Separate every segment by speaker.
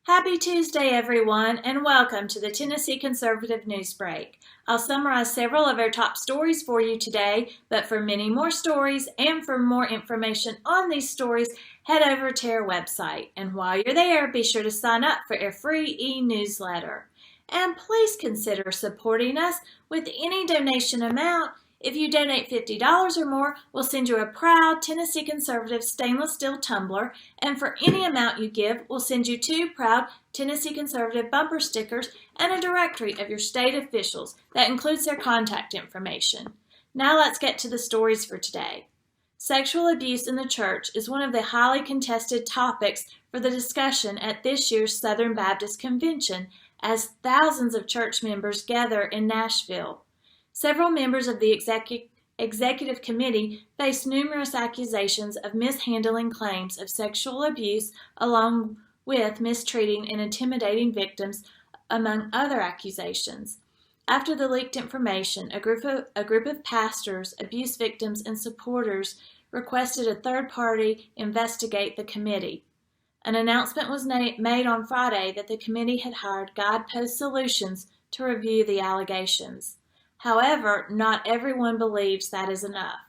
Speaker 1: Happy Tuesday, everyone, and welcome to the Tennessee Conservative News Break. I'll summarize several of our top stories for you today, but for many more stories and for more information on these stories, head over to our website. And while you're there, be sure to sign up for our free e-newsletter. And please consider supporting us with any donation amount. If you donate $50 or more, we'll send you a proud Tennessee Conservative stainless steel tumbler, and for any amount you give, we'll send you 2 proud Tennessee Conservative bumper stickers and a directory of your state officials that includes their contact information. Now let's get to the stories for today. Sexual abuse in the church is one of the highly contested topics for the discussion at this year's Southern Baptist Convention as thousands of church members gather in Nashville. Several members of the executive committee faced numerous accusations of mishandling claims of sexual abuse along with mistreating and intimidating victims, among other accusations. After the leaked information, a group of pastors, abuse victims, and supporters requested a third party investigate the committee. An announcement was made on Friday that the committee had hired Guidepost Solutions to review the allegations. However, not everyone believes that is enough.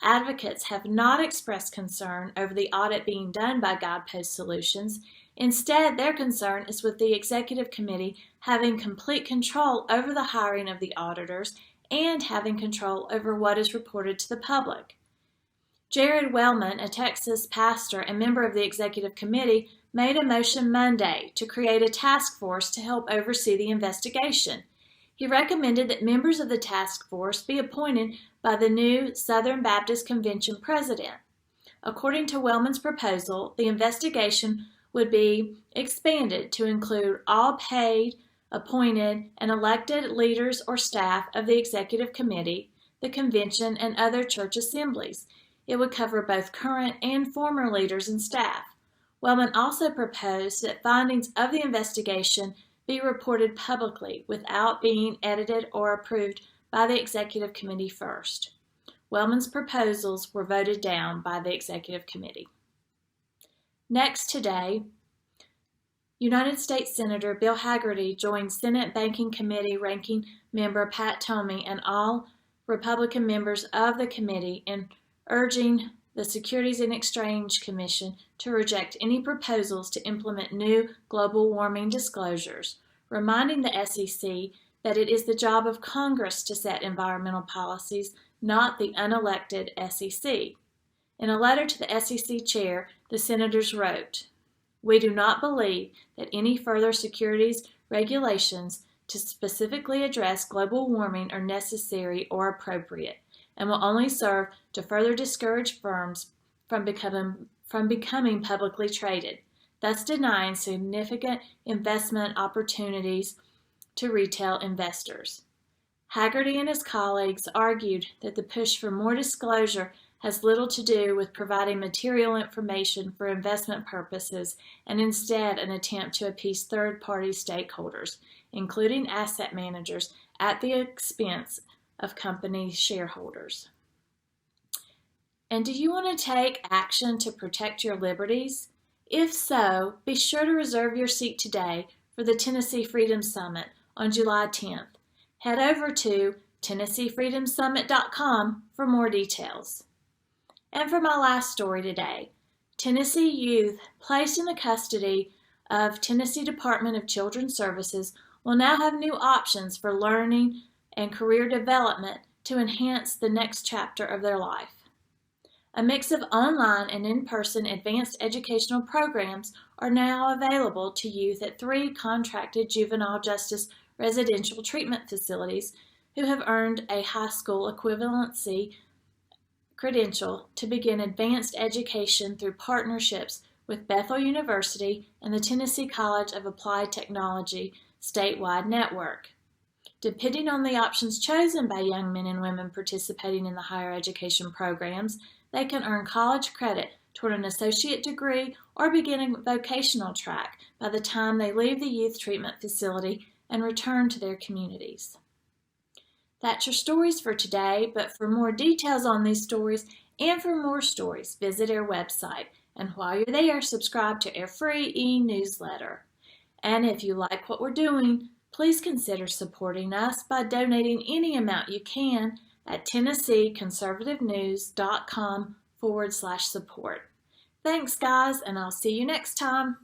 Speaker 1: Advocates have not expressed concern over the audit being done by Guidepost Solutions. Instead, their concern is with the executive committee having complete control over the hiring of the auditors and having control over what is reported to the public. Jared Wellman, a Texas pastor and member of the executive committee, made a motion Monday to create a task force to help oversee the investigation. He recommended that members of the task force be appointed by the new Southern Baptist Convention president. According to Wellman's proposal, the investigation would be expanded to include all paid, appointed, and elected leaders or staff of the executive committee, the convention, and other church assemblies. It would cover both current and former leaders and staff. Wellman also proposed that findings of the investigation be reported publicly without being edited or approved by the executive committee first. Wellman's proposals were voted down by the executive committee. Next today, United States Senator Bill Hagerty joined Senate Banking Committee Ranking Member Pat Tomey and all Republican members of the committee in urging the Securities and Exchange Commission to reject any proposals to implement new global warming disclosures, reminding the SEC that it is the job of Congress to set environmental policies, not the unelected SEC. In a letter to the SEC chair, the senators wrote, "We do not believe that any further securities regulations to specifically address global warming are necessary or appropriate, and will only serve to further discourage firms from becoming publicly traded, thus denying significant investment opportunities to retail investors." Hagerty and his colleagues argued that the push for more disclosure has little to do with providing material information for investment purposes and instead an attempt to appease third-party stakeholders, including asset managers, at the expense of company shareholders. And do you want to take action to protect your liberties? If so, be sure to reserve your seat today for the Tennessee Freedom Summit on July 10th. Head over to TennesseeFreedomSummit.com for more details. And for my last story today, Tennessee youth placed in the custody of Tennessee Department of Children's Services will now have new options for learning and career development to enhance the next chapter of their life. A mix of online and in-person advanced educational programs are now available to youth at 3 contracted juvenile justice residential treatment facilities who have earned a high school equivalency credential to begin advanced education through partnerships with Bethel University and the Tennessee College of Applied Technology statewide network. Depending on the options chosen by young men and women participating in the higher education programs, they can earn college credit toward an associate degree or begin a vocational track by the time they leave the youth treatment facility and return to their communities. That's your stories for today, but for more details on these stories and for more stories, visit our website. And while you're there, subscribe to our free e-newsletter. And if you like what we're doing, please consider supporting us by donating any amount you can at TennesseeConservativeNews.com/support. Thanks, guys, and I'll see you next time.